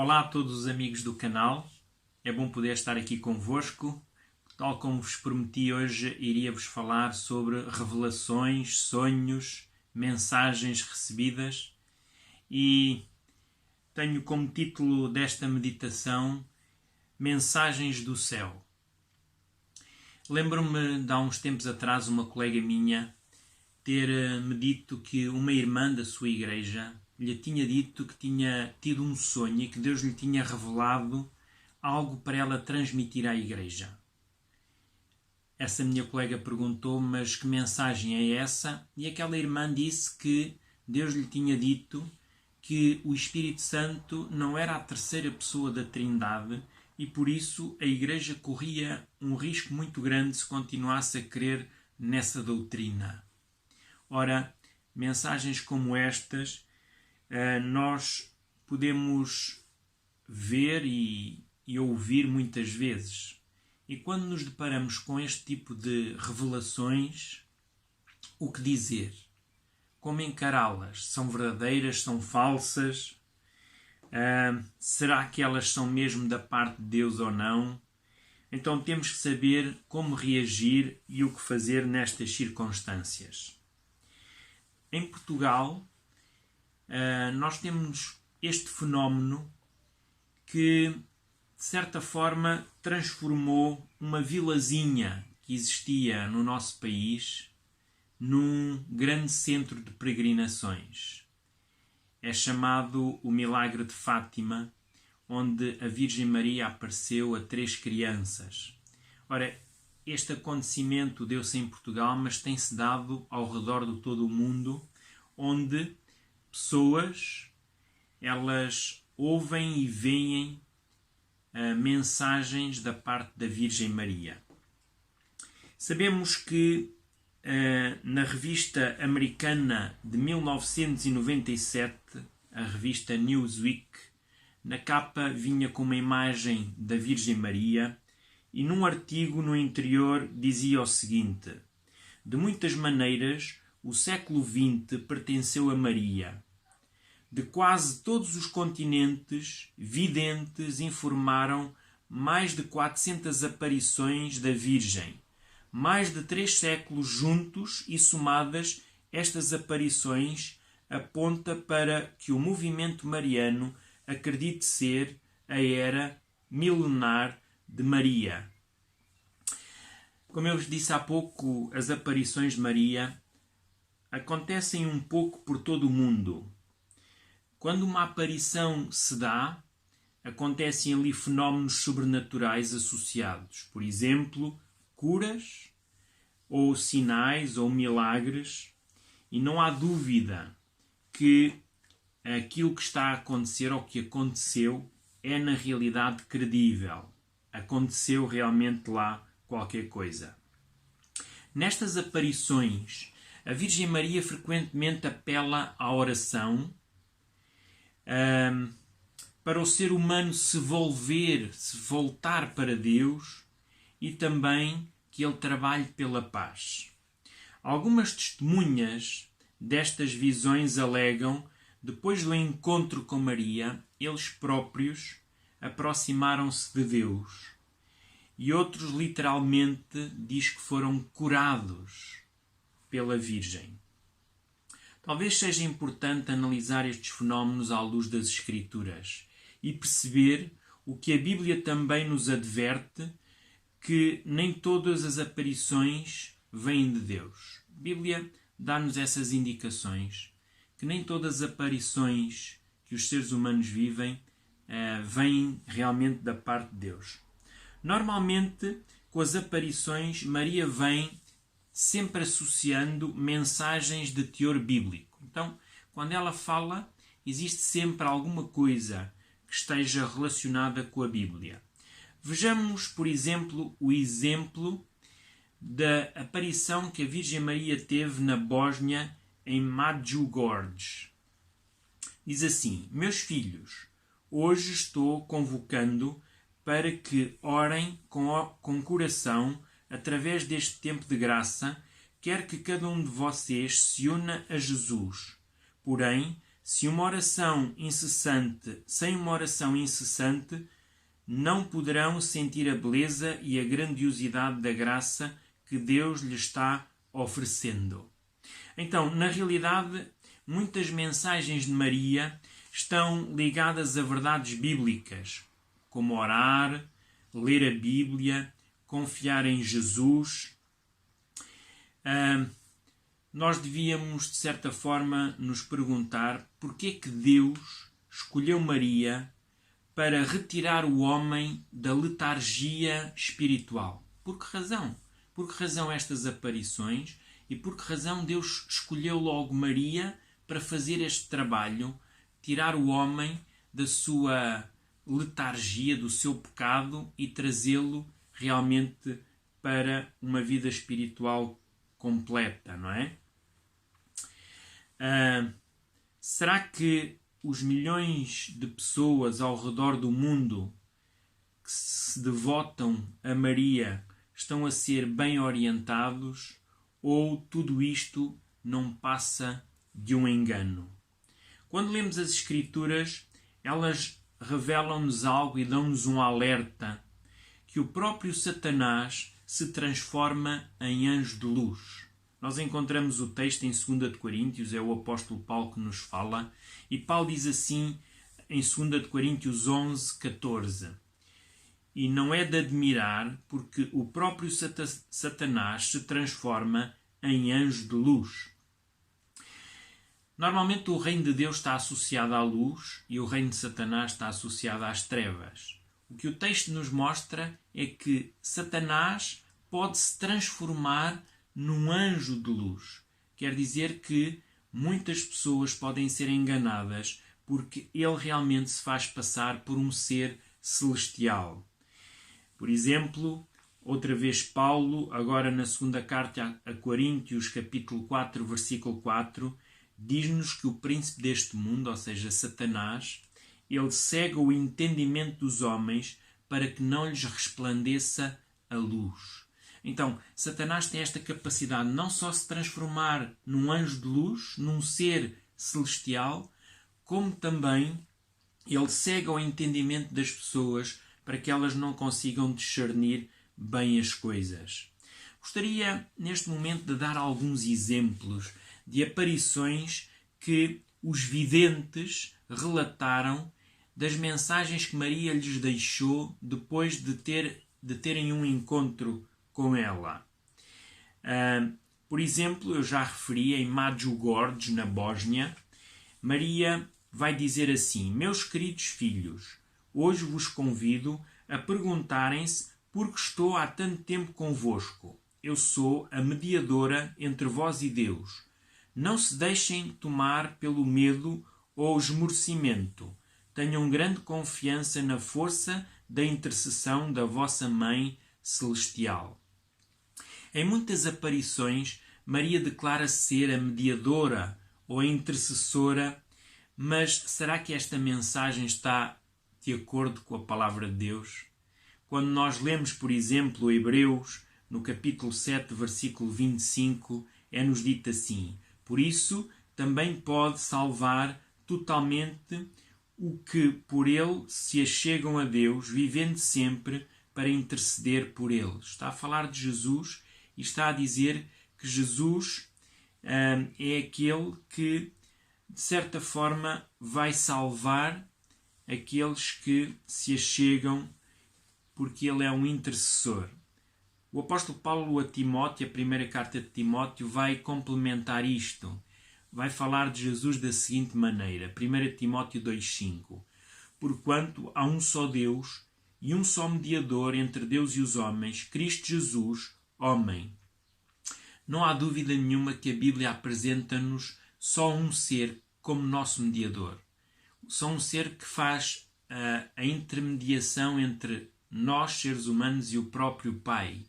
Olá a todos os amigos do canal, é bom poder estar aqui convosco. Tal como vos prometi, hoje iria-vos falar sobre revelações, sonhos, mensagens recebidas e tenho como título desta meditação Mensagens do Céu. Lembro-me de há uns tempos atrás uma colega minha ter-me dito que uma irmã da sua igreja lhe tinha dito que tinha tido um sonho e que Deus lhe tinha revelado algo para ela transmitir à igreja. Essa minha colega perguntou, mas que mensagem é essa? E aquela irmã disse que Deus lhe tinha dito que o Espírito Santo não era a terceira pessoa da Trindade e por isso a igreja corria um risco muito grande se continuasse a crer nessa doutrina. Ora, mensagens como estas nós podemos ver e ouvir muitas vezes. E quando nos deparamos com este tipo de revelações, o que dizer? Como encará-las? São verdadeiras? São falsas? Será que elas são mesmo da parte de Deus ou não? Então temos que saber como reagir e o que fazer nestas circunstâncias. Em Portugal, nós temos este fenómeno que, de certa forma, transformou uma vilazinha que existia no nosso país num grande centro de peregrinações. É chamado o Milagre de Fátima, onde a Virgem Maria apareceu a 3 crianças. Ora, este acontecimento deu-se em Portugal, mas tem-se dado ao redor de todo o mundo, onde pessoas, elas ouvem e veem mensagens da parte da Virgem Maria. Sabemos que na revista americana de 1997, a revista Newsweek, na capa vinha com uma imagem da Virgem Maria e num artigo no interior dizia o seguinte: de muitas maneiras, o século XX pertenceu a Maria. De quase todos os continentes, videntes informaram mais de 400 aparições da Virgem. Mais de 3 séculos juntos e somadas, estas aparições apontam para que o movimento mariano acredite ser a era milenar de Maria. Como eu vos disse há pouco, as aparições de Maria acontecem um pouco por todo o mundo. Quando uma aparição se dá, acontecem ali fenómenos sobrenaturais associados. Por exemplo, curas, ou sinais, ou milagres. E não há dúvida que aquilo que está a acontecer, ou que aconteceu, é na realidade credível. Aconteceu realmente lá qualquer coisa. Nestas aparições, a Virgem Maria frequentemente apela à oração para o ser humano se voltar para Deus e também que ele trabalhe pela paz. Algumas testemunhas destas visões alegam, depois do encontro com Maria, eles próprios aproximaram-se de Deus. E outros literalmente diz que foram curados pela Virgem. Talvez seja importante analisar estes fenómenos à luz das Escrituras e perceber o que a Bíblia também nos adverte, que nem todas as aparições vêm de Deus. A Bíblia dá-nos essas indicações, que nem todas as aparições que os seres humanos vivem vêm realmente da parte de Deus. Normalmente, com as aparições, Maria vem sempre associando mensagens de teor bíblico. Então, quando ela fala, existe sempre alguma coisa que esteja relacionada com a Bíblia. Vejamos, por exemplo, o exemplo da aparição que a Virgem Maria teve na Bósnia, em Medjugorje. Diz assim: meus filhos, hoje estou convocando para que orem com coração através deste tempo de graça, quer que cada um de vocês se una a Jesus. Porém, sem uma oração incessante, não poderão sentir a beleza e a grandiosidade da graça que Deus lhe está oferecendo. Então, na realidade, muitas mensagens de Maria estão ligadas a verdades bíblicas, como orar, ler a Bíblia, confiar em Jesus. Nós devíamos, de certa forma, nos perguntar porque é que Deus escolheu Maria para retirar o homem da letargia espiritual. Por que razão? Por que razão estas aparições e por que razão Deus escolheu logo Maria para fazer este trabalho, tirar o homem da sua letargia, do seu pecado e trazê-lo realmente para uma vida espiritual completa, não é? Será que os milhões de pessoas ao redor do mundo que se devotam a Maria estão a ser bem orientados ou tudo isto não passa de um engano? Quando lemos as Escrituras, elas revelam-nos algo e dão-nos um alerta que o próprio Satanás se transforma em anjo de luz. Nós encontramos o texto em 2 de Coríntios, é o apóstolo Paulo que nos fala, e Paulo diz assim em 2 de Coríntios 11, 14: E não é de admirar, porque o próprio Satanás se transforma em anjo de luz. Normalmente o reino de Deus está associado à luz e o reino de Satanás está associado às trevas. O que o texto nos mostra é que Satanás pode se transformar num anjo de luz. Quer dizer que muitas pessoas podem ser enganadas porque ele realmente se faz passar por um ser celestial. Por exemplo, outra vez Paulo, agora na segunda carta a Coríntios, capítulo 4, versículo 4, diz-nos que o príncipe deste mundo, ou seja, Satanás, ele cega o entendimento dos homens para que não lhes resplandeça a luz. Então, Satanás tem esta capacidade não só de se transformar num anjo de luz, num ser celestial, como também ele cega o entendimento das pessoas para que elas não consigam discernir bem as coisas. Gostaria, neste momento, de dar alguns exemplos de aparições que os videntes relataram das mensagens que Maria lhes deixou depois de terem um encontro com ela. Por exemplo, eu já referi em Medjugorje, na Bósnia, Maria vai dizer assim: Meus queridos filhos, hoje vos convido a perguntarem-se por que estou há tanto tempo convosco. Eu sou a mediadora entre vós e Deus. Não se deixem tomar pelo medo ou esmorecimento. Tenham grande confiança na força da intercessão da vossa Mãe Celestial. Em muitas aparições, Maria declara ser a mediadora ou a intercessora, mas será que esta mensagem está de acordo com a palavra de Deus? Quando nós lemos, por exemplo, Hebreus, no capítulo 7, versículo 25, é-nos dito assim: Por isso, também pode salvar totalmente o que por ele se achegam a Deus, vivendo sempre para interceder por eles. Está a falar de Jesus e está a dizer que Jesus é aquele que, de certa forma, vai salvar aqueles que se achegam, porque ele é um intercessor. O apóstolo Paulo a Timóteo, a primeira carta de Timóteo, vai complementar isto. Vai falar de Jesus da seguinte maneira, 1 Timóteo 2,5: Porquanto há um só Deus e um só mediador entre Deus e os homens, Cristo Jesus, homem. Não há dúvida nenhuma que a Bíblia apresenta-nos só um ser como nosso mediador. Só um ser que faz a intermediação entre nós, seres humanos, e o próprio Pai.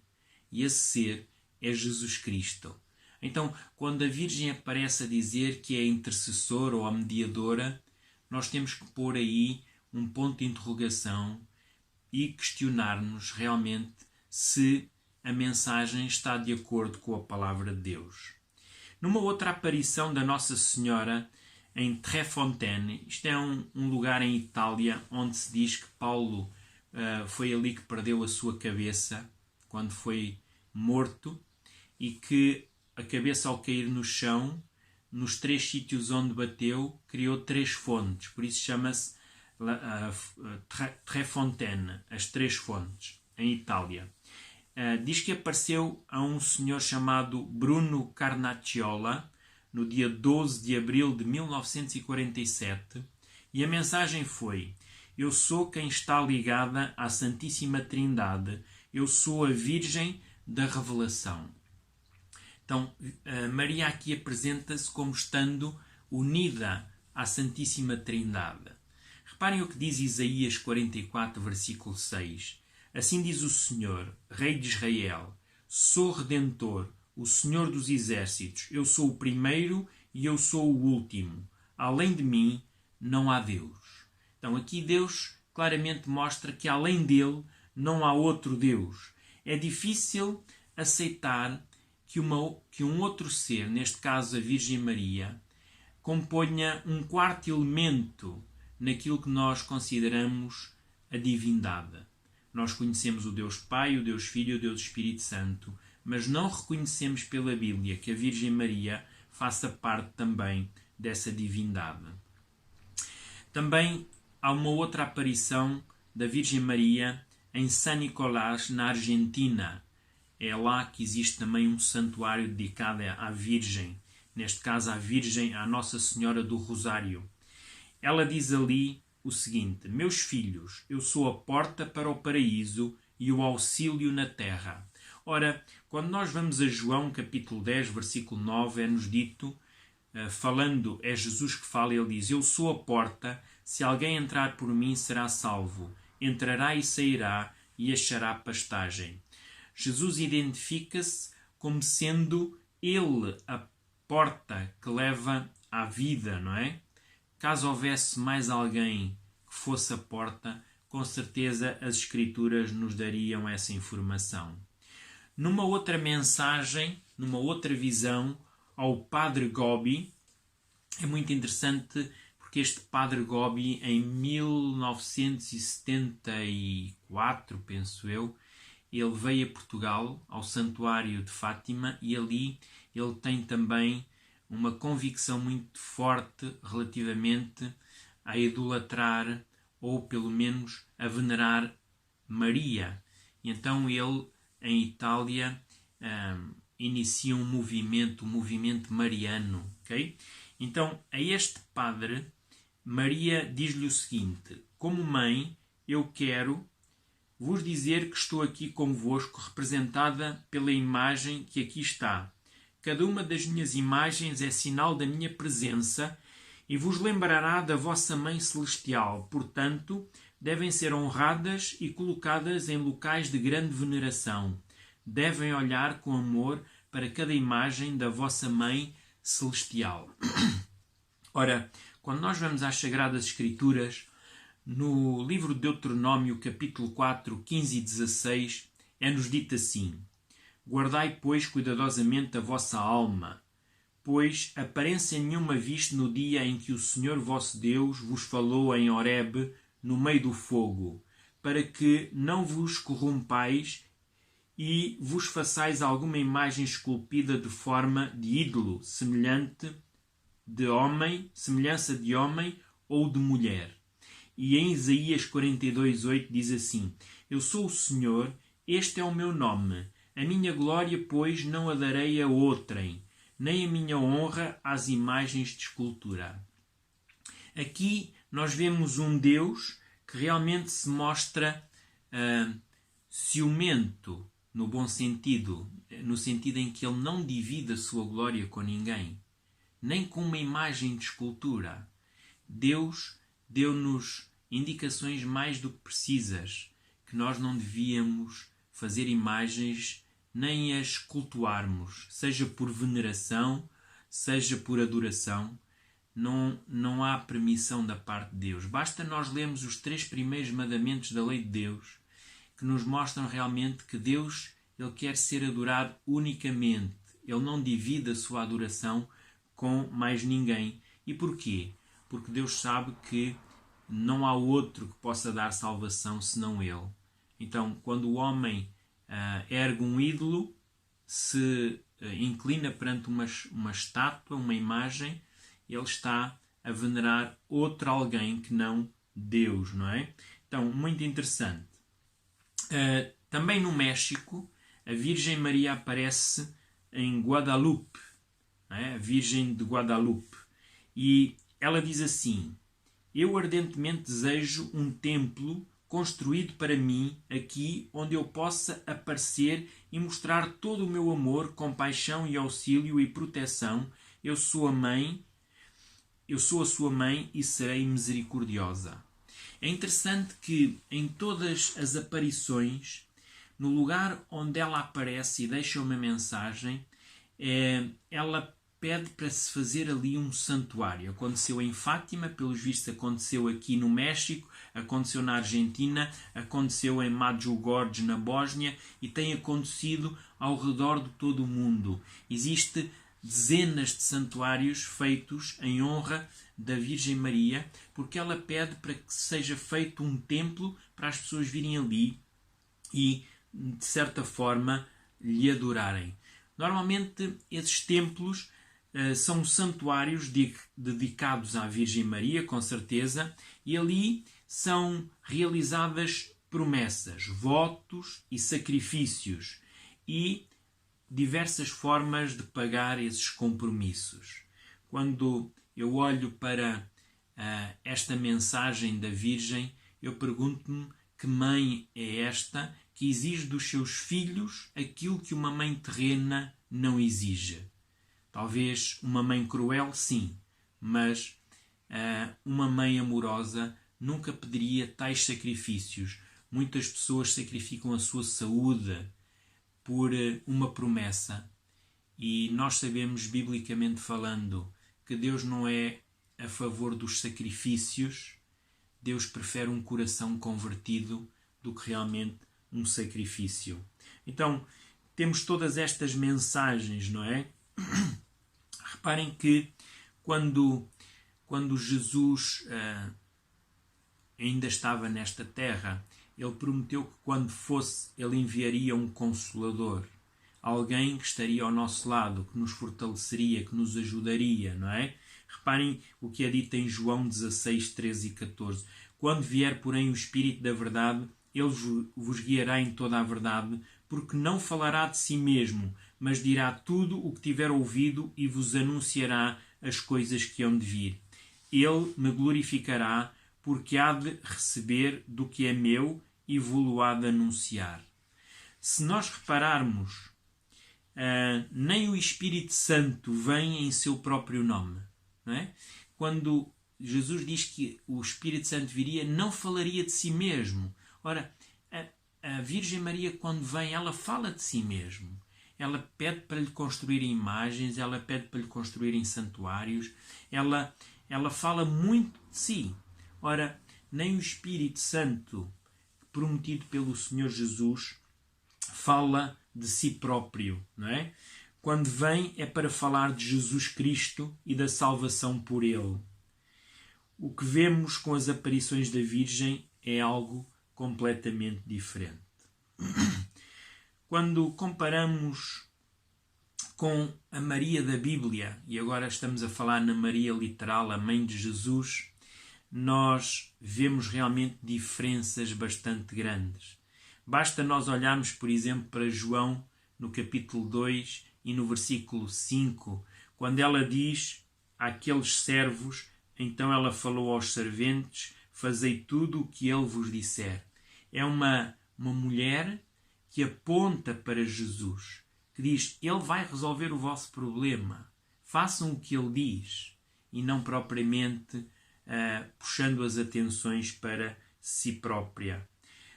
E esse ser é Jesus Cristo. Então, quando a Virgem aparece a dizer que é a intercessora ou a mediadora, nós temos que pôr aí um ponto de interrogação e questionar-nos realmente se a mensagem está de acordo com a palavra de Deus. Numa outra aparição da Nossa Senhora, em Trefontaine. Isto é um lugar em Itália onde se diz que Paulo foi ali que perdeu a sua cabeça quando foi morto, e que a cabeça, ao cair no chão, nos 3 sítios onde bateu, criou 3 fontes. Por isso chama-se Trefontaine, as 3 fontes, em Itália. Diz que apareceu a um senhor chamado Bruno Carnacciola no dia 12 de abril de 1947, e a mensagem foi: eu sou quem está ligada à Santíssima Trindade, eu sou a Virgem da Revelação. Então, Maria aqui apresenta-se como estando unida à Santíssima Trindade. Reparem o que diz Isaías 44, versículo 6. Assim diz o Senhor, Rei de Israel: sou Redentor, o Senhor dos Exércitos. Eu sou o primeiro e eu sou o último. Além de mim, não há Deus. Então, aqui Deus claramente mostra que além dele não há outro Deus. É difícil aceitar que um outro ser, neste caso a Virgem Maria, componha um quarto elemento naquilo que nós consideramos a divindade. Nós conhecemos o Deus Pai, o Deus Filho e o Deus Espírito Santo, mas não reconhecemos pela Bíblia que a Virgem Maria faça parte também dessa divindade. Também há uma outra aparição da Virgem Maria em San Nicolás, na Argentina. É lá que existe também um santuário dedicado à Virgem, neste caso à Nossa Senhora do Rosário. Ela diz ali o seguinte: meus filhos, eu sou a porta para o paraíso e o auxílio na terra. Ora, quando nós vamos a João capítulo 10, versículo 9, é-nos dito, é Jesus que fala, ele diz: eu sou a porta, se alguém entrar por mim será salvo, entrará e sairá e achará pastagem. Jesus identifica-se como sendo ele a porta que leva à vida, não é? Caso houvesse mais alguém que fosse a porta, com certeza as Escrituras nos dariam essa informação. Numa outra mensagem, numa outra visão, ao Padre Gobi, é muito interessante porque este Padre Gobi, em 1974, penso eu, ele veio a Portugal, ao Santuário de Fátima, e ali ele tem também uma convicção muito forte relativamente a idolatrar, ou pelo menos a venerar Maria. E então ele, em Itália, inicia um movimento mariano. Okay? Então, a este padre, Maria diz-lhe o seguinte: como mãe, eu quero vos dizer que estou aqui convosco, representada pela imagem que aqui está. Cada uma das minhas imagens é sinal da minha presença e vos lembrará da vossa Mãe Celestial. Portanto, devem ser honradas e colocadas em locais de grande veneração. Devem olhar com amor para cada imagem da vossa Mãe Celestial. Ora, quando nós vamos às Sagradas Escrituras, no livro de Deuteronômio, capítulo 4, 15 e 16, é-nos dito assim: guardai, pois, cuidadosamente a vossa alma, pois aparência nenhuma viste no dia em que o Senhor vosso Deus vos falou em Horebe, no meio do fogo, para que não vos corrompais e vos façais alguma imagem esculpida de forma de ídolo, semelhança de homem ou de mulher. E em Isaías 42:8 diz assim: eu sou o Senhor, este é o meu nome. A minha glória, pois, não a darei a outrem, nem a minha honra às imagens de escultura. Aqui nós vemos um Deus que realmente se mostra ciumento, no bom sentido, no sentido em que ele não divide a sua glória com ninguém, nem com uma imagem de escultura. Deus deu-nos indicações mais do que precisas, que nós não devíamos fazer imagens nem as cultuarmos, seja por veneração, seja por adoração. Não há permissão da parte de Deus. Basta nós lermos os 3 primeiros mandamentos da lei de Deus, que nos mostram realmente que Deus, ele quer ser adorado unicamente. Ele não divide a sua adoração com mais ninguém. E porquê? Porque Deus sabe que não há outro que possa dar salvação senão Ele. Então, quando o homem ergue um ídolo, se inclina perante uma estátua, uma imagem, ele está a venerar outro alguém que não Deus, não é? Então, muito interessante. Também no México, a Virgem Maria aparece em Guadalupe, não é? A Virgem de Guadalupe. E ela diz assim: eu ardentemente desejo um templo construído para mim aqui, onde eu possa aparecer e mostrar todo o meu amor, compaixão e auxílio e proteção. Eu sou a sua mãe e serei misericordiosa. É interessante que em todas as aparições, no lugar onde ela aparece e deixa uma mensagem, ela pede para se fazer ali um santuário. Aconteceu em Fátima, pelos vistos aconteceu aqui no México, aconteceu na Argentina, aconteceu em Medjugorje, na Bósnia, e tem acontecido ao redor de todo o mundo. Existem dezenas de santuários feitos em honra da Virgem Maria, porque ela pede para que seja feito um templo para as pessoas virem ali e, de certa forma, lhe adorarem. Normalmente, esses templos são santuários dedicados à Virgem Maria, com certeza, e ali são realizadas promessas, votos e sacrifícios e diversas formas de pagar esses compromissos. Quando eu olho para esta mensagem da Virgem, eu pergunto-me que mãe é esta que exige dos seus filhos aquilo que uma mãe terrena não exige. Talvez uma mãe cruel, sim, mas uma mãe amorosa nunca pediria tais sacrifícios. Muitas pessoas sacrificam a sua saúde por uma promessa. E nós sabemos, biblicamente falando, que Deus não é a favor dos sacrifícios. Deus prefere um coração convertido do que realmente um sacrifício. Então, temos todas estas mensagens, não é? Reparem que quando Jesus ainda estava nesta terra, ele prometeu que quando fosse, ele enviaria um Consolador. Alguém que estaria ao nosso lado, que nos fortaleceria, que nos ajudaria, não é? Reparem o que é dito em João 16, 13 e 14. Quando vier, porém, o Espírito da verdade, ele vos guiará em toda a verdade, porque não falará de si mesmo, mas dirá tudo o que tiver ouvido e vos anunciará as coisas que hão de vir. Ele me glorificará, porque há de receber do que é meu e vou-lo há de anunciar. Se nós repararmos, nem o Espírito Santo vem em seu próprio nome. Não é? Quando Jesus diz que o Espírito Santo viria, não falaria de si mesmo. Ora, a Virgem Maria, quando vem, ela fala de si mesmo. Ela pede para lhe construir imagens, ela pede para lhe construírem santuários, ela fala muito de si. Ora, nem o Espírito Santo, prometido pelo Senhor Jesus, fala de si próprio, não é? Quando vem é para falar de Jesus Cristo e da salvação por Ele. O que vemos com as aparições da Virgem é algo completamente diferente. Quando comparamos com a Maria da Bíblia, e agora estamos a falar na Maria literal, a mãe de Jesus, nós vemos realmente diferenças bastante grandes. Basta nós olharmos, por exemplo, para João, no capítulo 2 e no versículo 5, quando ela diz àqueles servos, então ela falou aos serventes, fazei tudo o que ele vos disser. É uma mulher que aponta para Jesus, que diz, ele vai resolver o vosso problema, façam o que ele diz, e não propriamente puxando as atenções para si própria.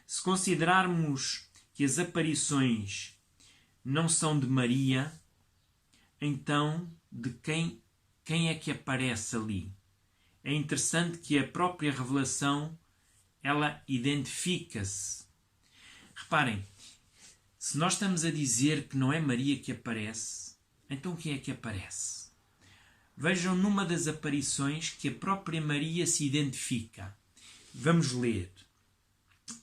Se considerarmos que as aparições não são de Maria, então de quem é que aparece ali? É interessante que a própria revelação, ela identifica-se. Reparem, se nós estamos a dizer que não é Maria que aparece, então quem é que aparece? Vejam numa das aparições que a própria Maria se identifica. Vamos ler.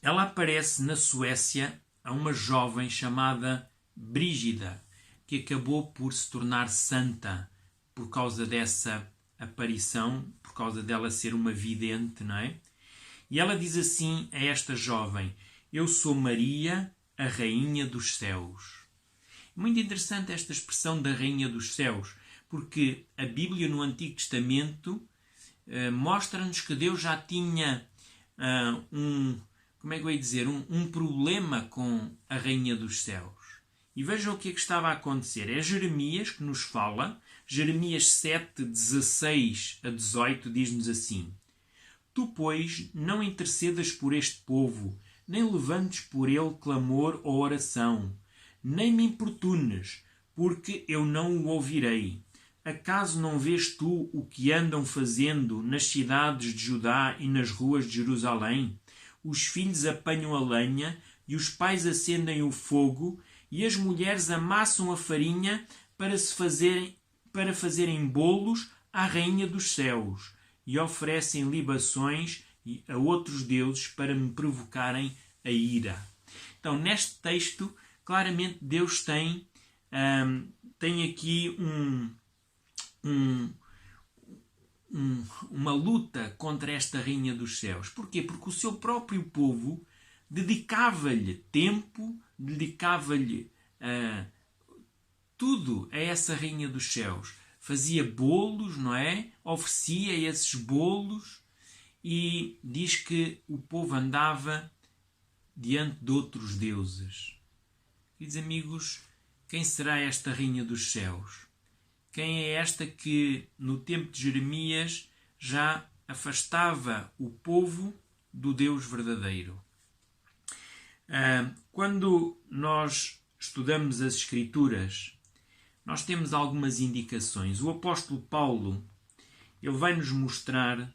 Ela aparece na Suécia a uma jovem chamada Brígida, que acabou por se tornar santa por causa dessa aparição, por causa dela ser uma vidente, não é? E ela diz assim a esta jovem: eu sou Maria, a Rainha dos Céus. Muito interessante esta expressão da Rainha dos Céus, porque a Bíblia no Antigo Testamento mostra-nos que Deus já tinha um problema com a Rainha dos Céus. E vejam o que é que estava a acontecer. É Jeremias que nos fala. Jeremias 7, 16 a 18 diz-nos assim: tu, pois, não intercedas por este povo, nem levantes por ele clamor ou oração, nem me importunes, porque eu não o ouvirei. Acaso não vês tu o que andam fazendo nas cidades de Judá e nas ruas de Jerusalém? Os filhos apanham a lenha e os pais acendem o fogo e as mulheres amassam a farinha para fazerem bolos à Rainha dos Céus e oferecem libações a outros deuses para me provocarem a ira. Então, neste texto, claramente Deus tem aqui uma luta contra esta Rainha dos Céus. Porquê? Porque o seu próprio povo dedicava-lhe tempo, dedicava-lhe tudo a essa Rainha dos Céus. Fazia bolos, não é? Oferecia esses bolos e diz que o povo andava diante de outros deuses. Queridos amigos, quem será esta Rainha dos Céus? Quem é esta que, no tempo de Jeremias, já afastava o povo do Deus verdadeiro? Quando nós estudamos as Escrituras, nós temos algumas indicações. O apóstolo Paulo, ele vai nos mostrar,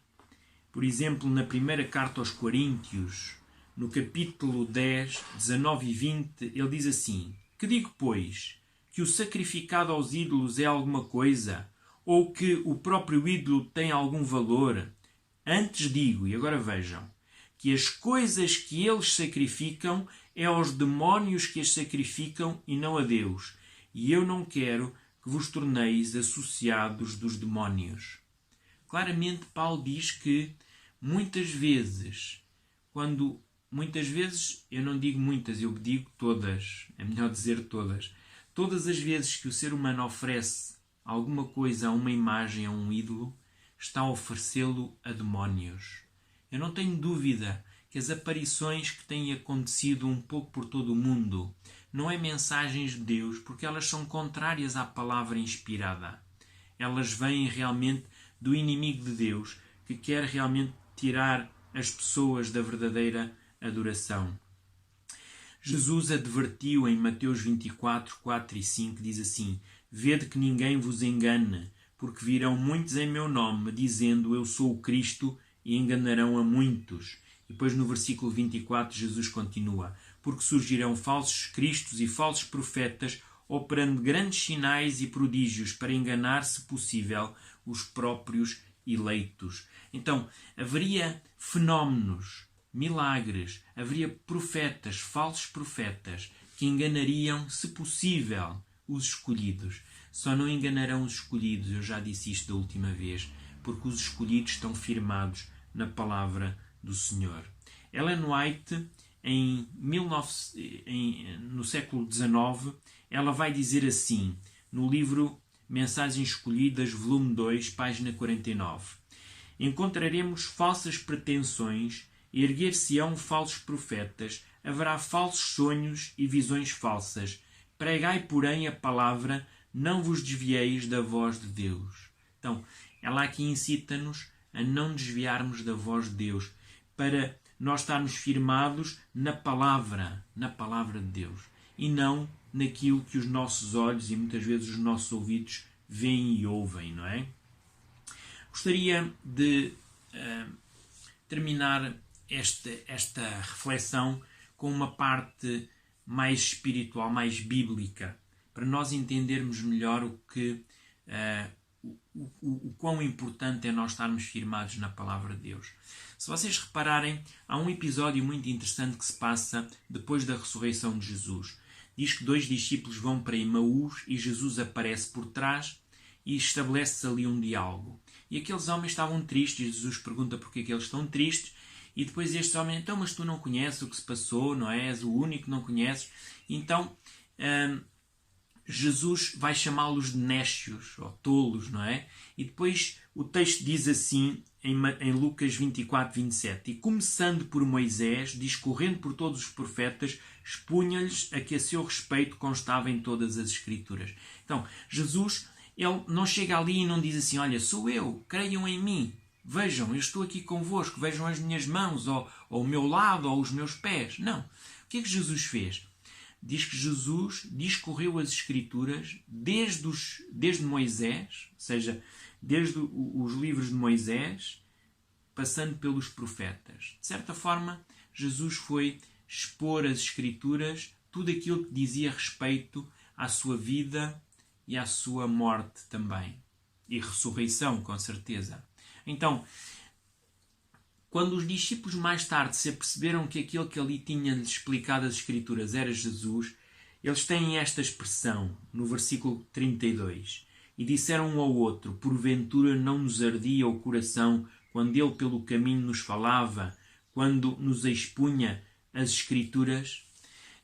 por exemplo, na primeira carta aos Coríntios, no capítulo 10, 19 e 20, ele diz assim: que digo, pois, que o sacrificado aos ídolos é alguma coisa, ou que o próprio ídolo tem algum valor? Antes digo, e agora vejam, que as coisas que eles sacrificam é aos demónios que as sacrificam e não a Deus. E eu não quero que vos torneis associados dos demónios. Claramente Paulo diz que muitas vezes, eu não digo muitas, eu digo todas, é melhor dizer todas. Todas as vezes que o ser humano oferece alguma coisa a uma imagem, a um ídolo, está a oferecê-lo a demónios. Eu não tenho dúvida que as aparições que têm acontecido um pouco por todo o mundo não é mensagens de Deus, porque elas são contrárias à palavra inspirada. Elas vêm realmente do inimigo de Deus, que quer realmente tirar as pessoas da verdadeira adoração. Jesus advertiu em Mateus 24, 4 e 5, diz assim: vede que ninguém vos engane, porque virão muitos em meu nome, dizendo eu sou o Cristo, e enganarão a muitos. E depois no versículo 24 Jesus continua: porque surgirão falsos cristos e falsos profetas, operando grandes sinais e prodígios para enganar, se possível, os próprios eleitos. Então, haveria fenómenos, milagres, haveria profetas, falsos profetas, que enganariam, se possível, os escolhidos. Só não enganarão os escolhidos, eu já disse isto da última vez, porque os escolhidos estão firmados na palavra do Senhor. Ellen White, no século XIX, ela vai dizer assim, no livro Mensagens Escolhidas, volume 2, página 49: encontraremos falsas pretensões, erguer-se-ão falsos profetas, haverá falsos sonhos e visões falsas. Pregai, porém, a palavra, não vos desvieis da voz de Deus. Então, ela aqui incita-nos a não desviarmos da voz de Deus, para nós estarmos firmados na palavra de Deus, e não naquilo que os nossos olhos e muitas vezes os nossos ouvidos veem e ouvem, não é? Gostaria de terminar esta reflexão com uma parte mais espiritual, mais bíblica, para nós entendermos melhor o quão importante é nós estarmos firmados na palavra de Deus. Se vocês repararem, há um episódio muito interessante que se passa depois da ressurreição de Jesus. Diz que 2 discípulos vão para Emaús e Jesus aparece por trás e estabelece-se ali um diálogo. E aqueles homens estavam tristes, e Jesus pergunta porque é que eles estão tristes, e depois estes homens, então, mas tu não conheces o que se passou, não é? És o único que não conheces. Então, Jesus vai chamá-los de nécios, ou tolos, não é? E depois o texto diz assim, em Lucas 24, 27, e começando por Moisés, discorrendo por todos os profetas, expunha-lhes a que a seu respeito constava em todas as Escrituras. Então, Jesus, ele não chega ali e não diz assim, olha, sou eu, creiam em mim, vejam, eu estou aqui convosco, vejam as minhas mãos, ou o meu lado, ou os meus pés. Não. O que é que Jesus fez? Diz que Jesus discorreu as Escrituras desde Moisés, ou seja, desde os livros de Moisés, passando pelos profetas. De certa forma, Jesus foi expor as Escrituras, tudo aquilo que dizia respeito à sua vida e à sua morte também. E ressurreição, com certeza. Então, quando os discípulos mais tarde se aperceberam que aquele que ali tinha-lhes explicado as Escrituras era Jesus, eles têm esta expressão no versículo 32. E disseram um ao outro, porventura não nos ardia o coração quando ele pelo caminho nos falava, quando nos expunha as Escrituras?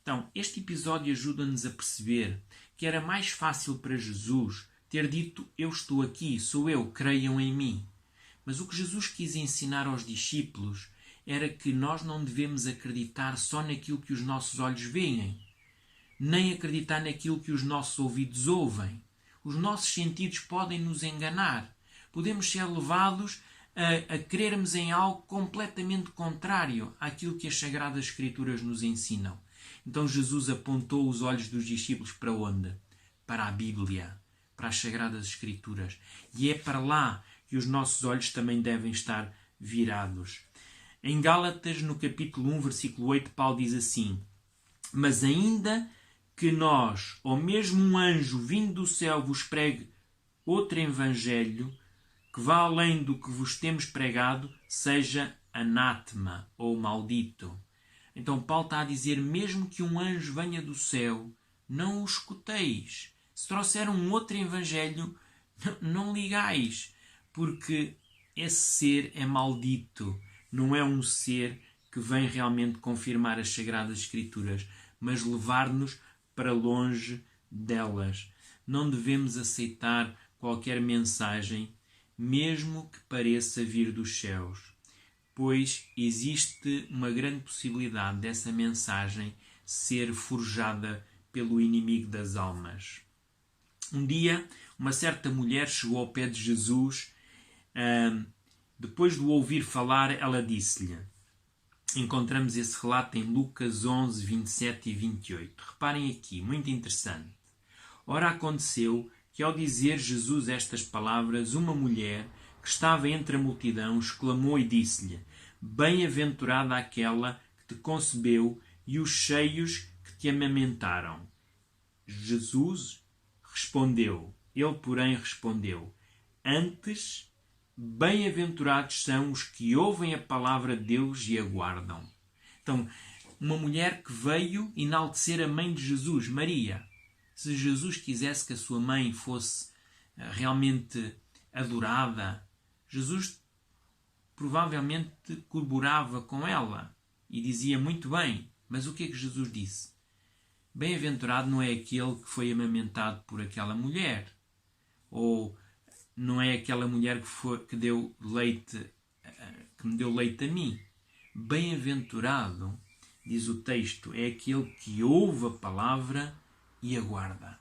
Então, este episódio ajuda-nos a perceber que era mais fácil para Jesus ter dito, eu estou aqui, sou eu, creiam em mim. Mas o que Jesus quis ensinar aos discípulos era que nós não devemos acreditar só naquilo que os nossos olhos veem, nem acreditar naquilo que os nossos ouvidos ouvem. Os nossos sentidos podem nos enganar. Podemos ser levados a crermos em algo completamente contrário àquilo que as Sagradas Escrituras nos ensinam. Então Jesus apontou os olhos dos discípulos para onde? Para a Bíblia, para as Sagradas Escrituras. E é para lá que os nossos olhos também devem estar virados. Em Gálatas, no capítulo 1, versículo 8, Paulo diz assim, mas ainda que nós, ou mesmo um anjo vindo do céu, vos pregue outro evangelho, que vá além do que vos temos pregado, seja anátema ou maldito. Então Paulo está a dizer, mesmo que um anjo venha do céu, não o escuteis. Se trouxer um outro evangelho, não ligais, porque esse ser é maldito. Não é um ser que vem realmente confirmar as Sagradas Escrituras, mas levar-nos para longe delas. Não devemos aceitar qualquer mensagem, mesmo que pareça vir dos céus, pois existe uma grande possibilidade dessa mensagem ser forjada pelo inimigo das almas. Um dia, uma certa mulher chegou ao pé de Jesus. Depois de o ouvir falar, ela disse-lhe, encontramos esse relato em Lucas 11, 27 e 28. Reparem aqui, muito interessante. Ora, aconteceu que ao dizer Jesus estas palavras, uma mulher que estava entre a multidão exclamou e disse-lhe, bem-aventurada aquela que te concebeu e os cheios que te amamentaram. Jesus respondeu, ele porém respondeu, antes bem-aventurados são os que ouvem a palavra de Deus e a guardam. Então, uma mulher que veio enaltecer a mãe de Jesus, Maria. Se Jesus quisesse que a sua mãe fosse realmente adorada, Jesus provavelmente corroborava com ela e dizia muito bem. Mas o que é que Jesus disse? Bem-aventurado não é aquele que foi amamentado por aquela mulher, ou não é aquela mulher que deu leite, que me deu leite a mim. Bem-aventurado, diz o texto, é aquele que ouve a palavra e aguarda.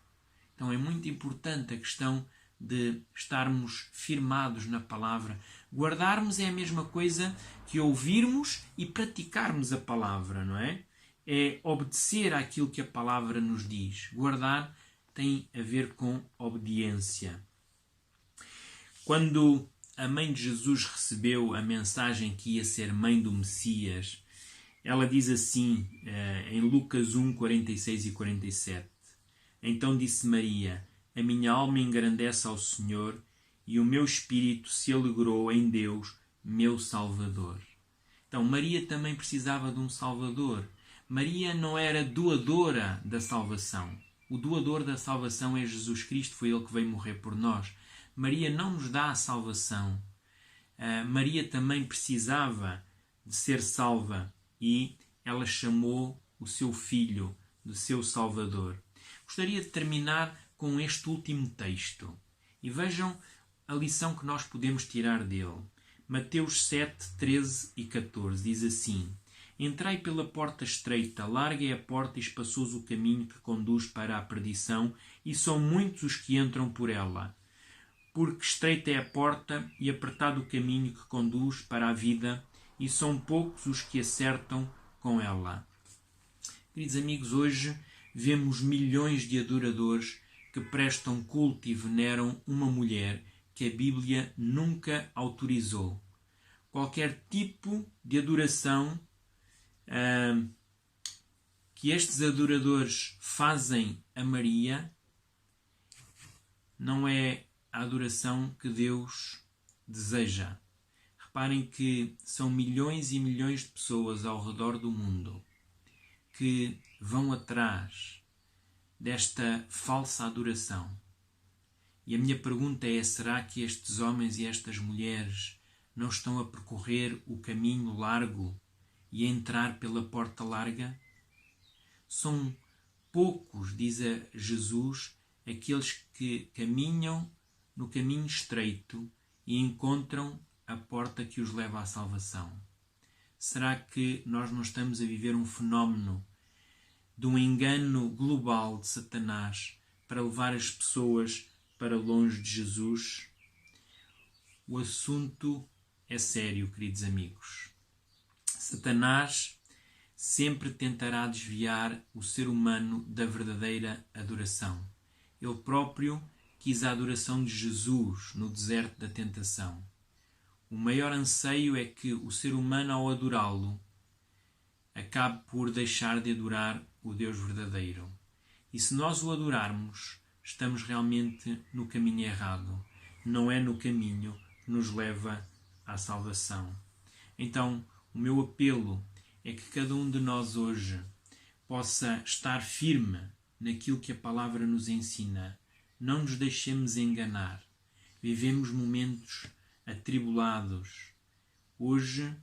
Então é muito importante a questão de estarmos firmados na palavra. Guardarmos é a mesma coisa que ouvirmos e praticarmos a palavra, não é? É obedecer àquilo que a palavra nos diz. Guardar tem a ver com obediência. Quando a mãe de Jesus recebeu a mensagem que ia ser mãe do Messias, ela diz assim, em Lucas 1, 46 e 47. Então disse Maria, a minha alma engrandece ao Senhor e o meu espírito se alegrou em Deus, meu Salvador. Então, Maria também precisava de um Salvador. Maria não era doadora da salvação. O doador da salvação é Jesus Cristo, foi Ele que veio morrer por nós. Maria não nos dá a salvação. Maria também precisava de ser salva e ela chamou o seu filho de seu Salvador. Gostaria de terminar com este último texto. E vejam a lição que nós podemos tirar dele. Mateus 7, 13 e 14 diz assim: Entrai pela porta estreita, larga é a porta e espaçoso o caminho que conduz para a perdição, e são muitos os que entram por ela. Porque estreita é a porta e apertado o caminho que conduz para a vida, e são poucos os que acertam com ela. Queridos amigos, hoje vemos milhões de adoradores que prestam culto e veneram uma mulher que a Bíblia nunca autorizou. Qualquer tipo de adoração que estes adoradores fazem a Maria não é a adoração que Deus deseja. Reparem que são milhões e milhões de pessoas ao redor do mundo que vão atrás desta falsa adoração. E a minha pergunta é: será que estes homens e estas mulheres não estão a percorrer o caminho largo e a entrar pela porta larga? São poucos, diz Jesus, aqueles que caminham no caminho estreito e encontram a porta que os leva à salvação. Será que nós não estamos a viver um fenómeno de um engano global de Satanás para levar as pessoas para longe de Jesus? O assunto é sério, queridos amigos. Satanás sempre tentará desviar o ser humano da verdadeira adoração. Ele próprio quis a adoração de Jesus no deserto da tentação. O maior anseio é que o ser humano, ao adorá-lo, acabe por deixar de adorar o Deus verdadeiro. E se nós o adorarmos, estamos realmente no caminho errado. Não é no caminho que nos leva à salvação. Então, o meu apelo é que cada um de nós hoje possa estar firme naquilo que a palavra nos ensina. Não nos deixemos enganar. Vivemos momentos atribulados. Hoje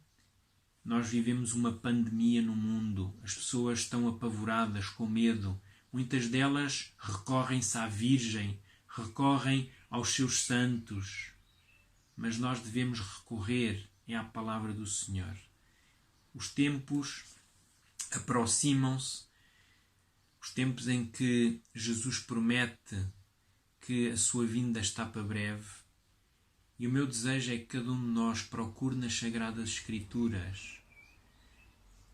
nós vivemos uma pandemia no mundo. As pessoas estão apavoradas, com medo. Muitas delas recorrem-se à Virgem, recorrem aos seus santos. Mas nós devemos recorrer à palavra do Senhor. Os tempos aproximam-se, os tempos em que Jesus promete que a sua vinda está para breve. E o meu desejo é que cada um de nós procure nas Sagradas Escrituras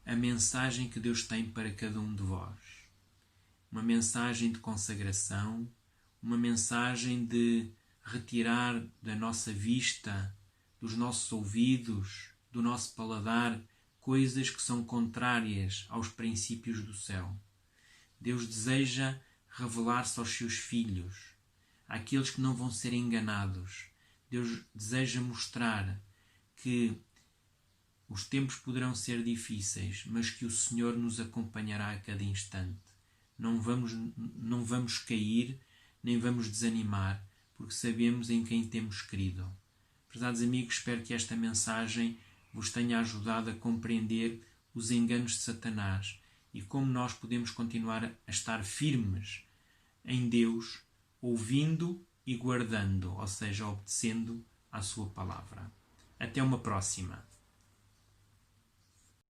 a mensagem que Deus tem para cada um de vós. Uma mensagem de consagração, uma mensagem de retirar da nossa vista, dos nossos ouvidos, do nosso paladar, coisas que são contrárias aos princípios do céu. Deus deseja revelar-se aos seus filhos, àqueles que não vão ser enganados. Deus deseja mostrar que os tempos poderão ser difíceis, mas que o Senhor nos acompanhará a cada instante. Não vamos cair, nem vamos desanimar, porque sabemos em quem temos crido. Prezados amigos, espero que esta mensagem vos tenha ajudado a compreender os enganos de Satanás e como nós podemos continuar a estar firmes em Deus, ouvindo e guardando, ou seja, obedecendo à sua palavra. Até uma próxima.